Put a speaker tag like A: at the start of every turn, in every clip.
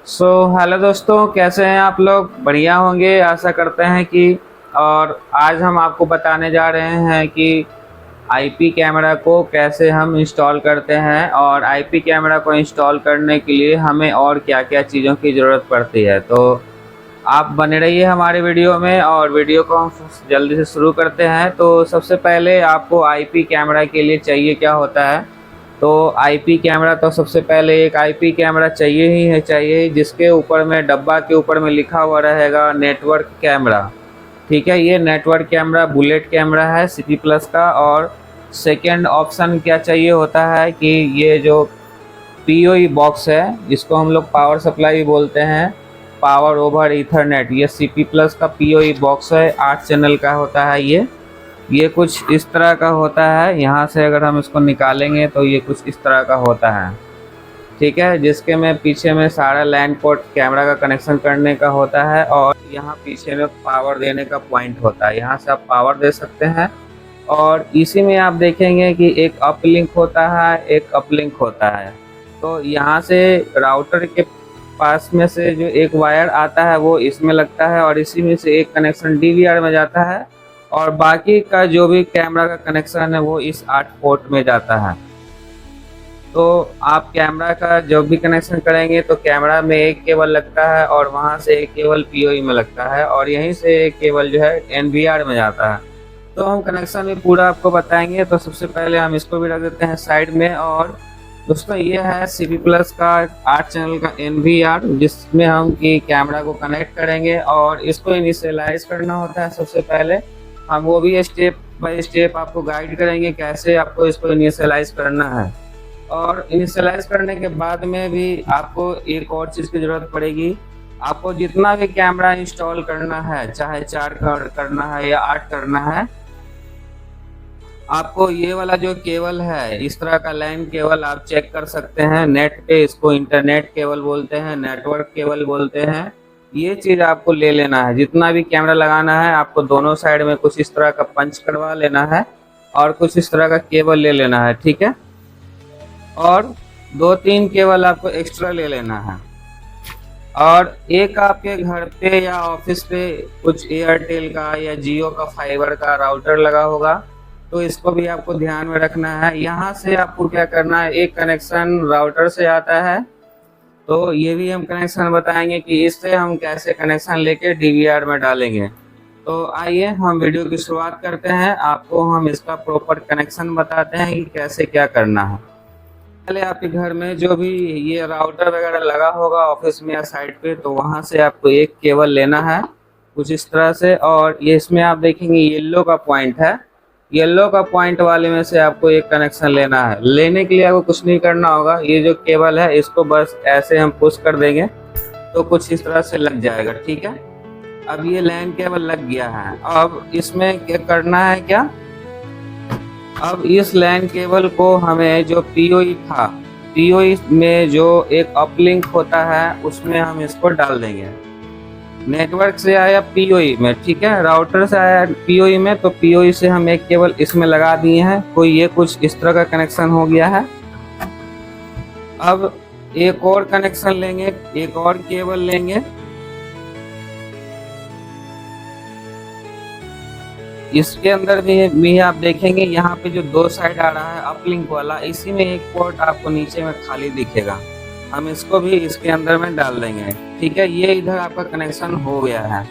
A: Hello दोस्तों, कैसे हैं आप लोग? बढ़िया होंगे, आशा करते हैं कि। और आज हम आपको बताने जा रहे हैं कि आईपी कैमरा को कैसे हम इंस्टॉल करते हैं और आईपी कैमरा को इंस्टॉल करने के लिए हमें और क्या-क्या चीज़ों की ज़रूरत पड़ती है। तो आप बने रहिए हमारे वीडियो में और वीडियो को हम जल्दी से शुरू करते हैं। तो सबसे पहले आपको आईपी कैमरा के लिए चाहिए क्या होता है। तो आईपी कैमरा तो सबसे पहले एक आईपी कैमरा चाहिए जिसके ऊपर में डब्बा के ऊपर में लिखा हुआ रहेगा नेटवर्क कैमरा। ठीक है, ये नेटवर्क कैमरा बुलेट कैमरा है सिटी प्लस का। और सेकंड ऑप्शन क्या चाहिए होता है कि ये जो पीओई बॉक्स है, इसको हम लोग पावर सप्लाई बोलते हैं, पावर ओवर ईथरनेट। ये सीपी प्लस का पीओई बॉक्स है, 8 चैनल का होता है। ये कुछ इस तरह का होता है। यहाँ से अगर हम इसको निकालेंगे तो ये कुछ इस तरह का होता है। ठीक है, जिसके में पीछे में सारा लैन पोर्ट कैमरा का कनेक्शन करने का होता है और यहाँ पीछे में पावर देने का पॉइंट होता है। यहाँ से आप पावर दे सकते हैं। और इसी में आप देखेंगे कि एक अपलिंक होता है, एक अपलिंक होता है। तो यहाँ से राउटर के पास में से जो एक वायर आता है वो इसमें लगता है और इसी में से एक कनेक्शन डीवीआर में जाता है और बाकी का जो भी कैमरा का कनेक्शन है वो इस 8 पोर्ट में जाता है। तो आप कैमरा का जो भी कनेक्शन करेंगे तो कैमरा में एक केबल लगता है और वहाँ से एक केबल पीओई में लगता है और यहीं से एक केबल जो है एनवीआर में जाता है। तो हम कनेक्शन में पूरा आपको बताएंगे। तो सबसे पहले हम इसको भी रख देते हैं साइड में। और दोस्तों, ये है सीपी प्लस का 8 चैनल का एनवीआर, जिसमें हम की कैमरा को कनेक्ट करेंगे और इसको इनिशियलाइज करना होता है। सबसे पहले हम वो भी स्टेप बाय स्टेप आपको गाइड करेंगे कैसे आपको इसको इनिशियलाइज करना है। और इनिशियलाइज करने के बाद में भी आपको एक और चीज़ की ज़रूरत पड़ेगी। आपको जितना भी कैमरा इंस्टॉल करना है, चाहे 4 करना है या 8 करना है, आपको ये वाला जो केबल है, इस तरह का लाइन केबल आप चेक कर सकते हैं नेट पे। इसको इंटरनेट केबल बोलते हैं, नेटवर्क केबल बोलते हैं। ये चीज़ आपको ले लेना है। जितना भी कैमरा लगाना है आपको दोनों साइड में कुछ इस तरह का पंच करवा लेना है और कुछ इस तरह का केबल ले लेना है। ठीक है, और 2-3 केबल आपको एक्स्ट्रा ले लेना है। और एक आपके घर पे या ऑफिस पे कुछ एयरटेल का या जियो का फाइबर का राउटर लगा होगा, तो इसको भी आपको ध्यान में रखना है। यहाँ से आपको क्या करना है, एक कनेक्शन राउटर से आता है, तो ये भी हम कनेक्शन बताएंगे कि इससे हम कैसे कनेक्शन लेके डीवीआर में डालेंगे। तो आइए हम वीडियो की शुरुआत करते हैं। आपको हम इसका प्रॉपर कनेक्शन बताते हैं कि कैसे क्या करना है। पहले आपके घर में जो भी ये राउटर वगैरह लगा होगा ऑफिस में या साइट पे, तो वहाँ से आपको एक केबल लेना है कुछ इस तरह से। और ये इसमें आप देखेंगे येलो का पॉइंट है, येलो का पॉइंट वाले में से आपको एक कनेक्शन लेना है। लेने के लिए आपको कुछ नहीं करना होगा, ये जो केबल है इसको बस ऐसे हम पुश कर देंगे तो कुछ इस तरह से लग जाएगा। ठीक है, अब ये लैन केबल लग गया है। अब इसमें क्या करना है, क्या, अब इस लैन केबल को हमें जो पीओई था, पीओई में जो एक अपलिंक होता है उसमें हम इसको डाल देंगे। नेटवर्क से आया पीओई में, ठीक है, राउटर से आया पीओई में, तो पीओई से हम एक केबल इसमें लगा दिए हैं। कोई ये कुछ इस तरह का कनेक्शन हो गया है। अब एक और कनेक्शन लेंगे, एक और केबल लेंगे। इसके अंदर भी आप देखेंगे यहाँ पे जो 2 साइड आ रहा है अपलिंक वाला, इसी में एक पोर्ट आपको नीचे में खाली दिखेगा। हम इसको भी इसके अंदर में डाल देंगे। ठीक है, ये इधर आपका कनेक्शन हो गया है।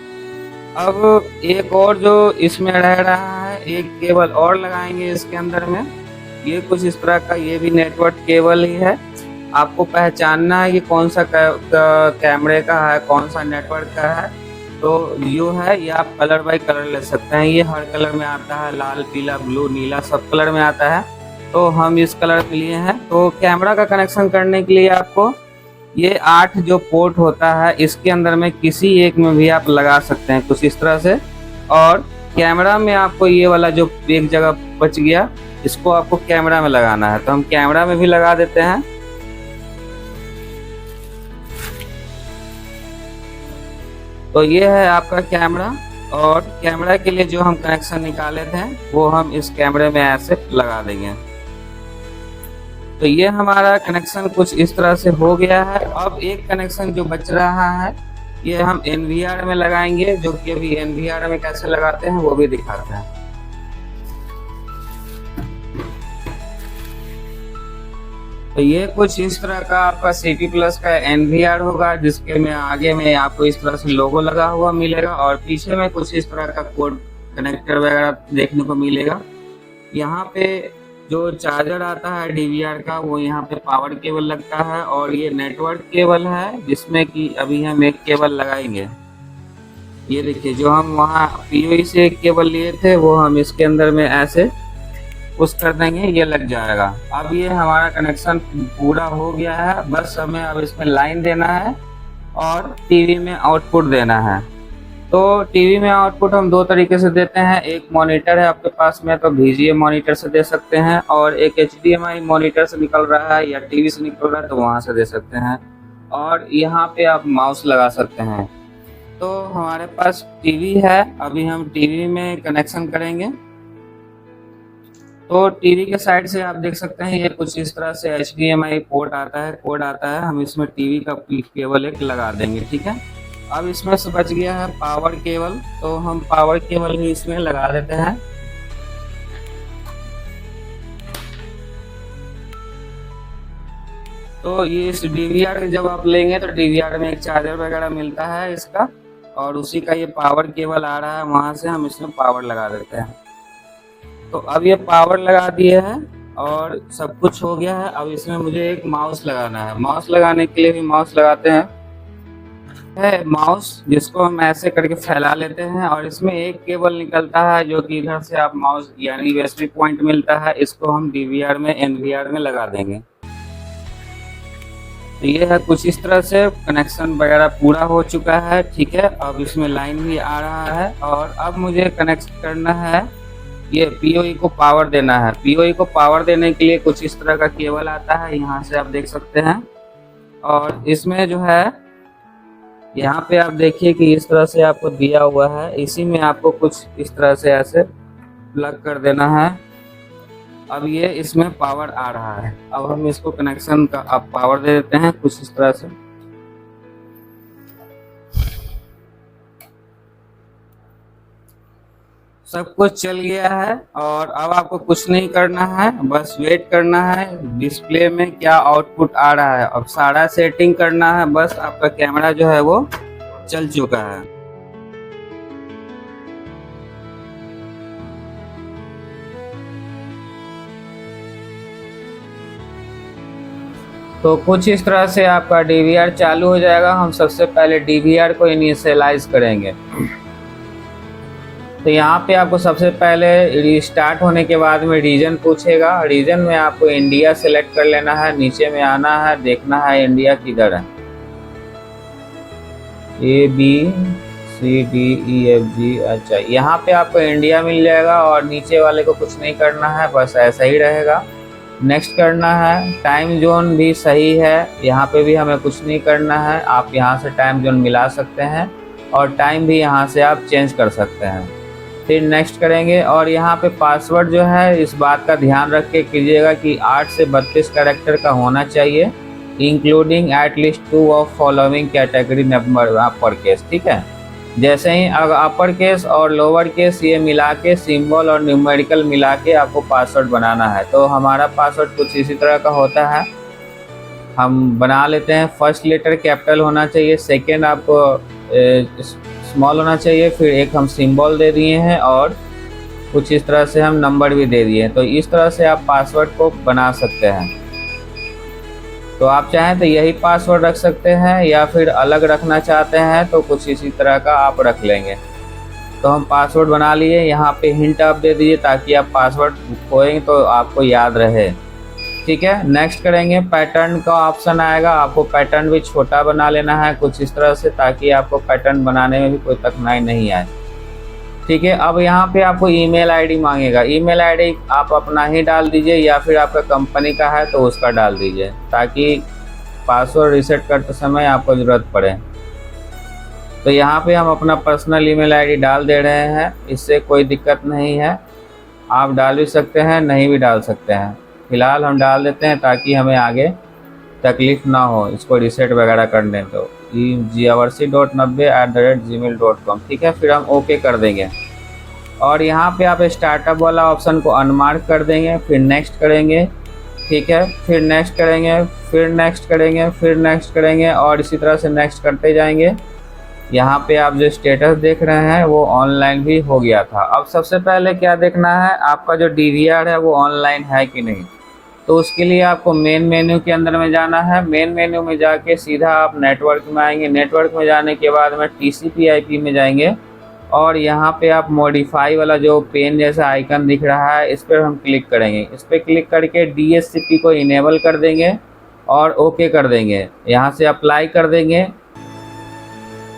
A: अब एक और जो इसमें रह रहा है, एक केबल और लगाएंगे इसके अंदर में। ये कुछ इस तरह का, ये भी नेटवर्क केबल ही है। आपको पहचानना है कि कौन सा कैमरे का है, कौन सा नेटवर्क का है। तो जो है ये आप कलर बाय कलर ले सकते हैं। ये हर कलर में आता है, लाल, पीला, ब्लू, नीला, सब कलर में आता है। तो हम इस कलर के लिए हैं। तो कैमरा का कनेक्शन करने के लिए आपको ये 8 जो पोर्ट होता है इसके अंदर में किसी एक में भी आप लगा सकते हैं कुछ इस तरह से। और कैमरा में आपको ये वाला जो एक जगह बच गया, इसको आपको कैमरा में लगाना है। तो हम कैमरा में भी लगा देते हैं। तो ये है आपका कैमरा। और कैमरा के लिए जो हम कनेक्शन निकाले थे वो हम इस कैमरे में ऐसे लगा देंगे। तो ये हमारा कनेक्शन कुछ इस तरह से हो गया है। अब एक कनेक्शन जो बच रहा है ये हम NVR में लगाएंगे, जो कि अभी NVR में कैसे लगाते हैं वो भी दिखाते हैं। तो ये कुछ इस तरह का आपका CP प्लस का NVR होगा, जिसके में आगे में आपको इस तरह से लोगो लगा हुआ मिलेगा और पीछे में कुछ इस तरह का कोड कनेक्टर वगैरह देखने को मिलेगा। यहाँ पे जो चार्जर आता है DVR का वो यहाँ पे पावर केबल लगता है और ये नेटवर्क केबल है, जिसमें कि अभी हम एक केबल लगाएंगे। ये देखिए, जो हम वहाँ POE से एक केबल लिए थे वो हम इसके अंदर में ऐसे पुश कर देंगे, ये लग जाएगा। अब ये हमारा कनेक्शन पूरा हो गया है, बस हमें अब इसमें लाइन देना है और टीवी में आउटपुट देना है। तो टीवी में आउटपुट हम दो तरीके से देते हैं, एक मॉनिटर है आपके पास में तो VGA मॉनिटर से दे सकते हैं, और एक HDMI मॉनिटर से निकल रहा है या टीवी से निकल रहा है तो वहाँ से दे सकते हैं, और यहाँ पे आप माउस लगा सकते हैं। तो हमारे पास टीवी है, अभी हम टीवी में कनेक्शन करेंगे। तो टीवी के साइड से आप देख सकते हैं ये कुछ इस तरह से HDMI पोर्ट आता है, कोड आता है, हम इसमें टीवी का केबल एक लगा देंगे। ठीक है, अब इसमें से बच गया है पावर केबल, तो हम पावर केबल भी इसमें लगा देते हैं। तो ये इस DVR जब आप लेंगे तो DVR में एक चार्जर वगैरह मिलता है इसका, और उसी का ये पावर केबल आ रहा है, वहां से हम इसमें पावर लगा देते हैं। तो अब ये पावर लगा दिए हैं और सब कुछ हो गया है। अब इसमें मुझे एक माउस लगाना है, माउस लगाने के लिए भी माउस लगाते हैं, है माउस जिसको हम ऐसे करके फैला लेते हैं और इसमें एक केबल निकलता है जो कि इधर से आप माउस यानी USB पॉइंट मिलता है, इसको हम DVR में NVR में लगा देंगे। तो ये है कुछ इस तरह से कनेक्शन वगैरह पूरा हो चुका है। ठीक है, अब इसमें लाइन भी आ रहा है और अब मुझे कनेक्ट करना है, ये POE को पावर देना है। POE को पावर देने के लिए कुछ इस तरह का केबल आता है, यहाँ से आप देख सकते हैं, और इसमें जो है यहाँ पे आप देखिए कि इस तरह से आपको दिया हुआ है, इसी में आपको कुछ इस तरह से ऐसे प्लग कर देना है। अब ये इसमें पावर आ रहा है, अब हम इसको कनेक्शन का अब पावर दे देते हैं कुछ इस तरह से। सब कुछ चल गया है और अब आपको कुछ नहीं करना है, बस वेट करना है डिस्प्ले में क्या आउटपुट आ रहा है। अब सारा सेटिंग करना है, बस आपका कैमरा जो है वो चल चुका है। तो कुछ इस तरह से आपका DVR चालू हो जाएगा। हम सबसे पहले DVR को इनिशियलाइज करेंगे। तो यहाँ पे आपको सबसे पहले रिस्टार्ट होने के बाद में रीजन पूछेगा, रीजन में आपको इंडिया सेलेक्ट कर लेना है, नीचे में आना है, देखना है इंडिया किधर है, ABCDEFG। अच्छा, यहाँ पे आपको इंडिया मिल जाएगा और नीचे वाले को कुछ नहीं करना है, बस ऐसा ही रहेगा। नेक्स्ट करना है, टाइम जोन भी सही है, यहाँ पे भी हमें कुछ नहीं करना है। आप यहाँ से टाइम जोन मिला सकते हैं और टाइम भी यहाँ से आप चेंज कर सकते हैं। फिर नेक्स्ट करेंगे और यहाँ पे पासवर्ड जो है इस बात का ध्यान रख के कीजिएगा कि 8 से 32 कैरेक्टर का होना चाहिए, including at least 2 of following category number upper case. ठीक है, जैसे ही अगर अपर केस और लोअर केस ये मिला के सिंबल और न्यूमेरिकल मिला के आपको पासवर्ड बनाना है। तो हमारा पासवर्ड कुछ इसी तरह का होता है, हम बना लेते हैं। फर्स्ट लेटर कैपिटल होना चाहिए, सेकेंड आपको स्मॉल होना चाहिए, फिर एक हम सिंबल दे दिए हैं और कुछ इस तरह से हम नंबर भी दे दिए हैं। तो इस तरह से आप पासवर्ड को बना सकते हैं। तो आप चाहें तो यही पासवर्ड रख सकते हैं या फिर अलग रखना चाहते हैं तो कुछ इसी तरह का आप रख लेंगे। तो हम पासवर्ड बना लिए, यहाँ पे हिंट आप दे दीजिए ताकि आप पासवर्ड खोएंगे तो आपको याद रहे। ठीक है, नेक्स्ट करेंगे। पैटर्न का ऑप्शन आएगा, आपको पैटर्न भी छोटा बना लेना है कुछ इस तरह से ताकि आपको पैटर्न बनाने में भी कोई कठिनाई नहीं आए। ठीक है, अब यहाँ पे आपको ईमेल आईडी मांगेगा, ईमेल आईडी आप अपना ही डाल दीजिए या फिर आपका कंपनी का है तो उसका डाल दीजिए ताकि पासवर्ड रीसेट करते समय आपको ज़रूरत पड़े। तो यहाँ पे हम अपना पर्सनल ईमेल आईडी डाल दे रहे हैं, इससे कोई दिक्कत नहीं है, आप डाल भी सकते हैं नहीं भी डाल सकते हैं। फ़िलहाल हम डाल देते हैं ताकि हमें आगे तकलीफ़ ना हो इसको रीसेट वगैरह करने। तो jiavarsi.90@gmail.com, ठीक है। फिर हम ओके कर देंगे और यहाँ पे आप स्टार्टअप वाला ऑप्शन को अनमार्क कर देंगे, फिर नेक्स्ट करेंगे, ठीक है। फिर नेक्स्ट करेंगे, फिर नेक्स्ट करेंगे, फिर नेक्स्ट करेंगे और इसी तरह से नेक्स्ट करते जाएंगे। यहाँ पे आप जो स्टेटस देख रहे हैं वो ऑनलाइन भी हो गया था। अब सबसे पहले क्या देखना है, आपका जो DVR है वो ऑनलाइन है कि नहीं। तो उसके लिए आपको मेन मेन्यू के अंदर में जाना है। मेन मेन्यू में जाके सीधा आप नेटवर्क में आएंगे। नेटवर्क में जाने के बाद में TCP/IP में जाएंगे और यहाँ पे आप मॉडिफाई वाला जो पेन जैसा आइकन दिख रहा है इस पर हम क्लिक करेंगे। इस पर क्लिक करके DHCP को इनेबल कर देंगे और ओके कर देंगे। यहाँ से अप्लाई कर देंगे।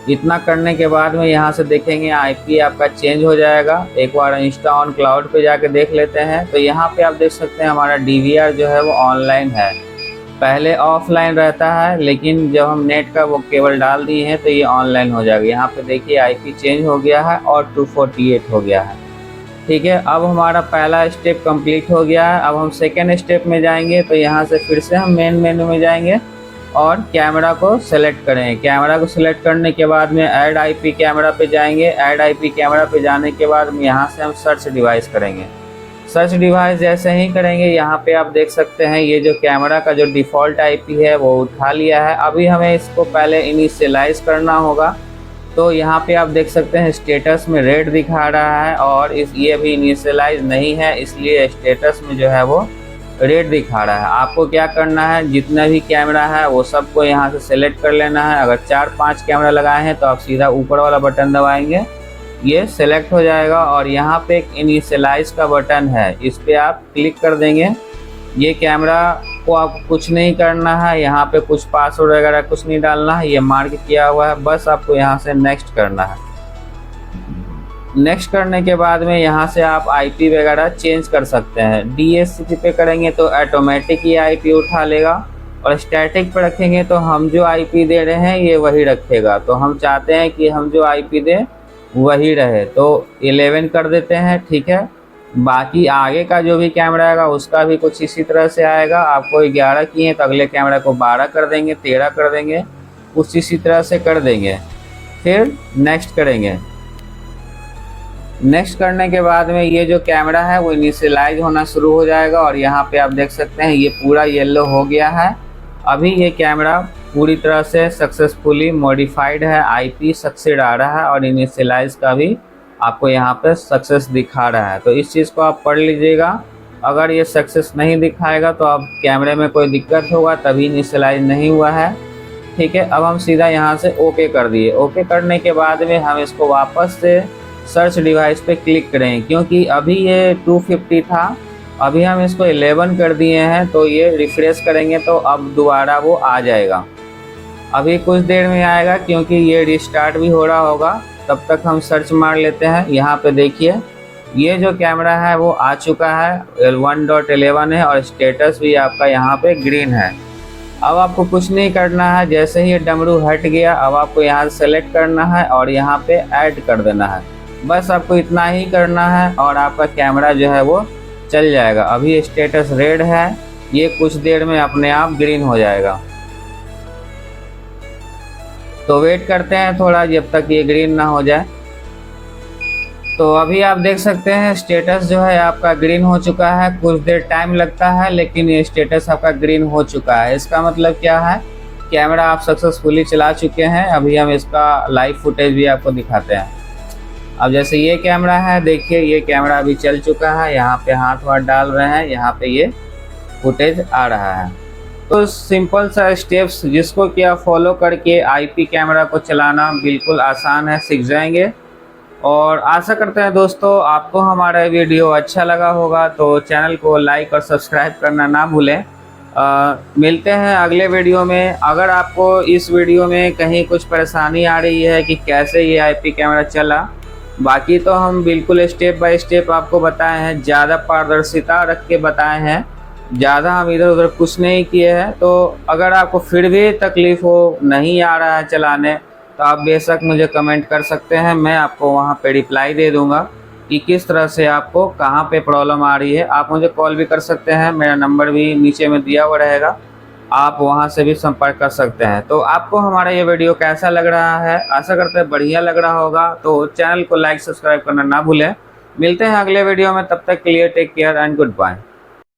A: इतना करने के बाद में यहाँ से देखेंगे IP आपका चेंज हो जाएगा। एक बार इंस्टा ऑन क्लाउड पे जाके देख लेते हैं। तो यहाँ पे आप देख सकते हैं हमारा DVR जो है वो ऑनलाइन है। पहले ऑफलाइन रहता है लेकिन जब हम नेट का वो केबल डाल दिए हैं तो ये ऑनलाइन हो जाएगा। यहाँ पे देखिए IP चेंज हो गया है और 248 हो गया है, ठीक है। अब हमारा पहला स्टेप कंप्लीट हो गया है। अब हम सेकेंड स्टेप में जाएंगे। तो यहाँ से फिर से हम मेन मेन्यू में जाएंगे और कैमरा को सेलेक्ट करेंगे। कैमरा को सेलेक्ट करने के बाद में ऐड IP कैमरा पे जाएंगे। ऐड IP कैमरा पे जाने के बाद में यहाँ से हम सर्च डिवाइस करेंगे। सर्च डिवाइस जैसे ही करेंगे यहाँ पे आप देख सकते हैं ये जो कैमरा का जो डिफ़ॉल्ट IP है वो उठा लिया है। अभी हमें इसको पहले इनिशियलाइज़ करना होगा। तो यहाँ पे आप देख सकते हैं स्टेटस में रेड दिखा रहा है और ये अभी इनिशियलाइज नहीं है, इसलिए स्टेटस में जो है वो रेड दिखा रहा है। आपको क्या करना है, जितना भी कैमरा है वो सबको यहाँ से सेलेक्ट कर लेना है। अगर 4-5 कैमरा लगाए हैं तो आप सीधा ऊपर वाला बटन दबाएंगे, ये सेलेक्ट हो जाएगा और यहाँ पे एक इनिशियलाइज का बटन है, इस पर आप क्लिक कर देंगे। ये कैमरा को आपको कुछ नहीं करना है, यहाँ पे कुछ पासवर्ड वगैरह कुछ नहीं डालना है, ये मार्क किया हुआ है। बस आपको यहाँ से नेक्स्ट करना है। नेक्स्ट करने के बाद में यहाँ से आप IP वगैरह चेंज कर सकते हैं। DHCP पे करेंगे तो ऑटोमेटिक ये IP उठा लेगा और स्टैटिक पे रखेंगे तो हम जो IP दे रहे हैं ये वही रखेगा। तो हम चाहते हैं कि हम जो IP दें वही रहे, तो 11 कर देते हैं, ठीक है। बाकी आगे का जो भी कैमरा आएगा उसका भी कुछ इसी तरह से आएगा। आपको 11 किए तो अगले कैमरा को 12 कर देंगे, 13 कर देंगे, कुछ इसी तरह से कर देंगे। फिर नेक्स्ट करेंगे। नेक्स्ट करने के बाद में ये जो कैमरा है वो इनिशियलाइज होना शुरू हो जाएगा और यहाँ पे आप देख सकते हैं ये पूरा येलो हो गया है। अभी ये कैमरा पूरी तरह से सक्सेसफुली मॉडिफाइड है, IP सक्सेड आ रहा है और इनिशियलाइज का भी आपको यहाँ पे सक्सेस दिखा रहा है। तो इस चीज़ को आप पढ़ लीजिएगा। अगर ये सक्सेस नहीं दिखाएगा तो आप कैमरे में कोई दिक्कत होगा, तभी इनिशियलाइज नहीं हुआ है, ठीक है। अब हम सीधा यहाँ से ओके कर दिए। ओके करने के बाद में हम इसको वापस से सर्च डिवाइस पे क्लिक करें, क्योंकि अभी ये 250 था, अभी हम इसको 11 कर दिए हैं। तो ये रिफ्रेश करेंगे तो अब दोबारा वो आ जाएगा। अभी कुछ देर में आएगा क्योंकि ये रिस्टार्ट भी हो रहा होगा। तब तक हम सर्च मार लेते हैं। यहाँ पे देखिए ये जो कैमरा है वो आ चुका है, 1.11 है और स्टेटस भी आपका यहाँ पे ग्रीन है। अब आपको कुछ नहीं करना है, जैसे ही ये डमरू हट गया अब आपको यहाँ से सेलेक्ट करना है और यहाँ पे ऐड कर देना है। बस आपको इतना ही करना है और आपका कैमरा जो है वो चल जाएगा। अभी स्टेटस रेड है, ये कुछ देर में अपने आप ग्रीन हो जाएगा। तो वेट करते हैं थोड़ा जब तक ये ग्रीन ना हो जाए। तो अभी आप देख सकते हैं स्टेटस जो है आपका ग्रीन हो चुका है। कुछ देर टाइम लगता है लेकिन ये स्टेटस आपका ग्रीन हो चुका है। इसका मतलब क्या है, कैमरा आप सक्सेसफुली चला चुके हैं। अभी हम इसका लाइव फुटेज भी आपको दिखाते हैं। अब जैसे ये कैमरा है, देखिए ये कैमरा अभी चल चुका है। यहाँ पे हाथ वाथ डाल रहे हैं, यहाँ पे ये फुटेज आ रहा है। तो सिंपल सा स्टेप्स जिसको कि आप फॉलो करके IP कैमरा को चलाना बिल्कुल आसान है, सीख जाएंगे। और आशा करते हैं दोस्तों आपको हमारा वीडियो अच्छा लगा होगा, तो चैनल को लाइक और सब्सक्राइब करना ना भूलें। मिलते हैं अगले वीडियो में। अगर आपको इस वीडियो में कहीं कुछ परेशानी आ रही है कि कैसे ये IP कैमरा चला, बाकी तो हम बिल्कुल स्टेप बाय स्टेप आपको बताए हैं, ज़्यादा पारदर्शिता रख के बताए हैं, ज़्यादा हम इधर उधर कुछ नहीं किए हैं। तो अगर आपको फिर भी तकलीफ़ हो, नहीं आ रहा है चलाने, तो आप बेशक मुझे कमेंट कर सकते हैं, मैं आपको वहाँ पे रिप्लाई दे दूँगा। कि किस तरह से आपको कहाँ पे प्रॉब्लम आ रही है। आप मुझे कॉल भी कर सकते हैं, मेरा नंबर भी नीचे में दिया हुआ रहेगा, आप वहां से भी संपर्क कर सकते हैं। तो आपको हमारा ये वीडियो कैसा लग रहा है, आशा करते हैं बढ़िया लग रहा होगा। तो चैनल को लाइक सब्सक्राइब करना ना भूलें। मिलते हैं अगले वीडियो में, तब तक के लिए take care and good bye.